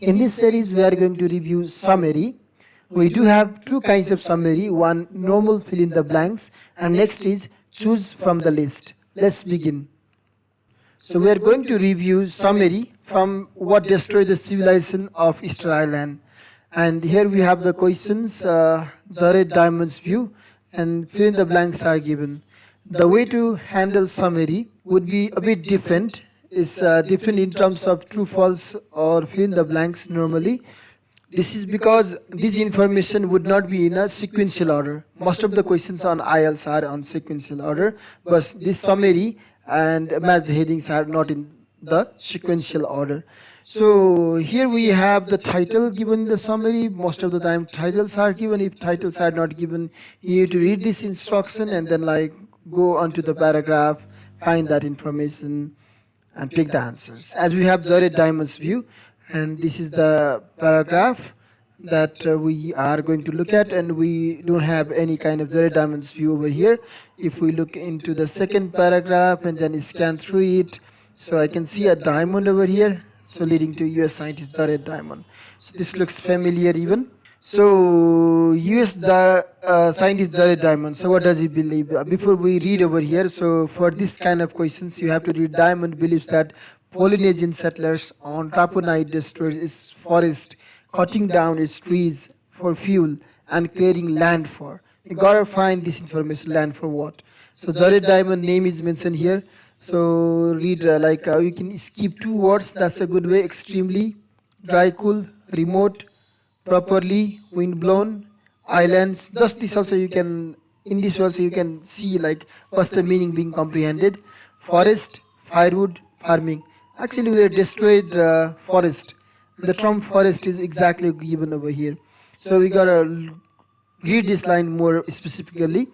In this series, we are going to review summary. We do have two kinds of summary, one normal fill in the blanks and next is choose from the list. Let's begin. So we are going to review summary from what destroyed the civilization of Easter Island. And here we have the questions, Jared Diamond's view and fill in the blanks are given. The way to handle summary would be a bit different. Is different in terms of true, false or fill in the blanks normally. This is because this information would not be in a sequential order. Most of the questions on IELTS are on sequential order, but this summary and match headings are not in the sequential order. So here we have the title given in the summary. Most of the time titles are given. If titles are not given, you need to read this instruction and then go onto the paragraph, find that information and pick the answers. As we have Jared Diamond's view, and this is the paragraph that we are going to look at, and we don't have any kind of Jared Diamond's view over here. If we look into the second paragraph and then scan through it, so I can see a diamond over here, so leading to US scientist Jared Diamond. So this looks familiar even. So US scientist Jared Diamond, so what does he believe? Before we read over here, so for this kind of questions you have to read. Diamond believes that Polynesian settlers on Tapunai destroys its forest, cutting down its trees for fuel and clearing land for. You gotta find this information, land for what? So Jared Diamond name is mentioned here. So read you can skip two words, that's a good way. Extremely, dry, cool, remote, properly, wind blown, islands. Just this also you can, in this also you can see what's the meaning being comprehended. Forest, firewood, farming. Actually we have destroyed forest. The term forest is exactly given over here. So we gotta read this line more specifically.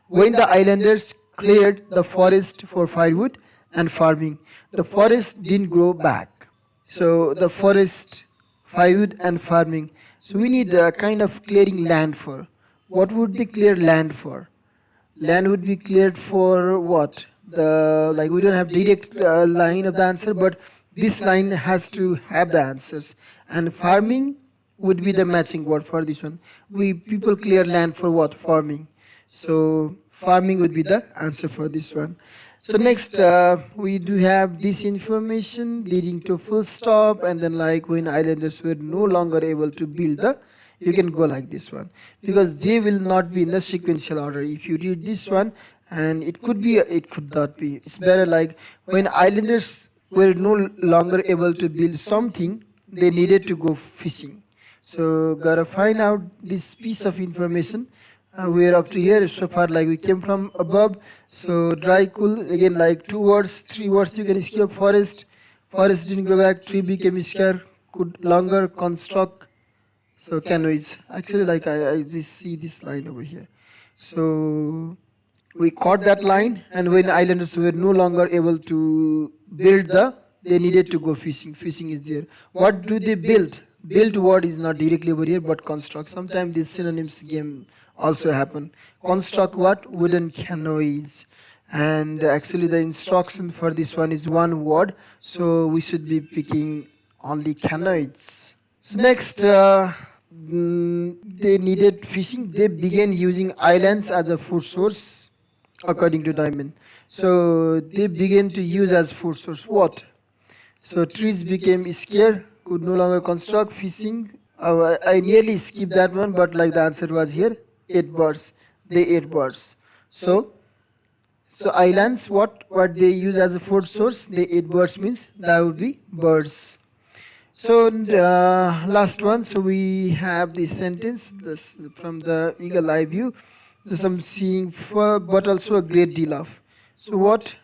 When the islanders cleared the forest for firewood and farming, the forest didn't grow back. So the forest, firewood and farming. So we need a kind of clearing land for. What would they clear land for? Land would be cleared for what? We don't have direct line of the answer, but this line has to have the answers. And farming would be the matching word for this one. People clear land for what? Farming. So farming would be the answer for this one. So next we do have this information leading to full stop, and then when islanders were no longer able to build the, you can go like this one because they will not be in the sequential order. If you read this one, and it could be, it could not be. It's better when islanders were no longer able to build something, they needed to go fishing. So gotta find out this piece of information. We're up to here so far, we came from above. So dry, cool, again two words, three words you can skip. Forest didn't grow back, tree became scarce, could longer construct. So canoes. Actually I just see this line over here. So we caught that line, and when islanders were no longer able to build they needed to go fishing. Fishing is there. What do they build? Build word is not directly over here, but construct. Sometimes these synonyms game also happen. Construct what? Wooden canoes. And actually the instruction for this one is one word, so we should be picking only canoes. So next, they needed fishing. They began using islands as a food source, according to Diamond. So they began to use as food source what? So trees became scarce, could no longer construct. Fishing, I nearly skipped that one, but the answer was here. 8 birds. They ate birds. So islands, what they use as a food source, they ate birds means that would be birds. So last one, so we have this sentence this from the eagle eye view. Some seeing for, but also a great deal of. So what?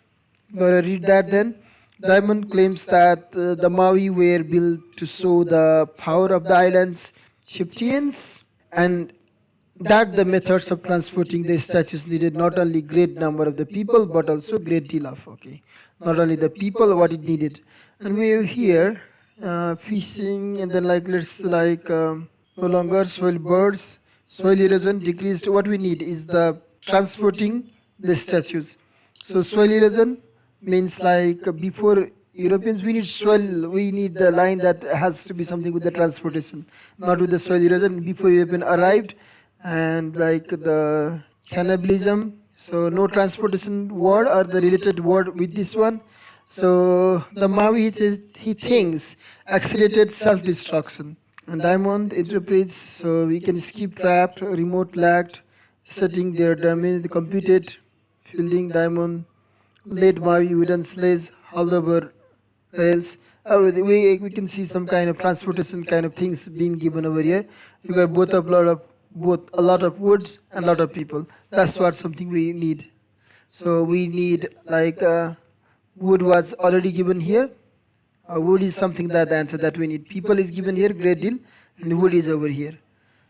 Gotta read that then. Diamond claims that the Maui were built to show the power of the island's chieftains, and that the methods of transporting the statues needed not only great number of the people but also great deal of, not only the people, what it needed. And we have here fishing, and then no longer soil birds, soil erosion decreased. What we need is the transporting the statues. So soil erosion means before Europeans, we need soil, we need the line that has to be something with the transportation, not with the soil erosion. Before European arrived, and like the cannibalism, so no transportation word or the related word with this one. So the Maui, he thinks accelerated self-destruction. And Diamond interprets, so we can skip trapped, remote lagged, setting their damage, computed, fielding Diamond, late Maui, wooden sledge, hauled over rails. We can see some kind of transportation kind of things being given over here. You got both a lot of woods and a lot of people. That's what something we need. So we need like wood was already given here. Wood is something that the answer that we need. People is given here, great deal, and wood is over here.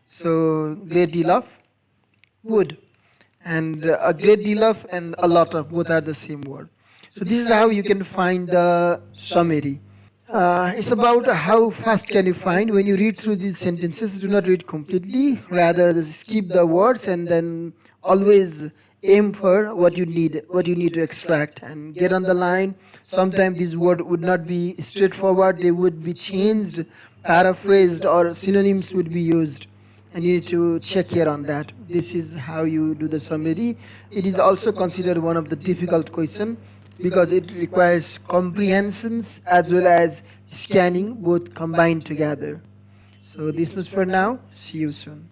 So great deal of wood, and a great deal of and a lot of, both are the same word. So this is how you can find the summary. It's about how fast can you find. When you read through these sentences, do not read completely, rather just skip the words and then always aim for what you need to extract and get on the line. Sometimes these words would not be straightforward, they would be changed, paraphrased, or synonyms would be used, and you need to check here on that. This is how you do the summary. It is also considered one of the difficult question because it requires comprehensions as well as scanning, both combined together. So this was for now. See you soon.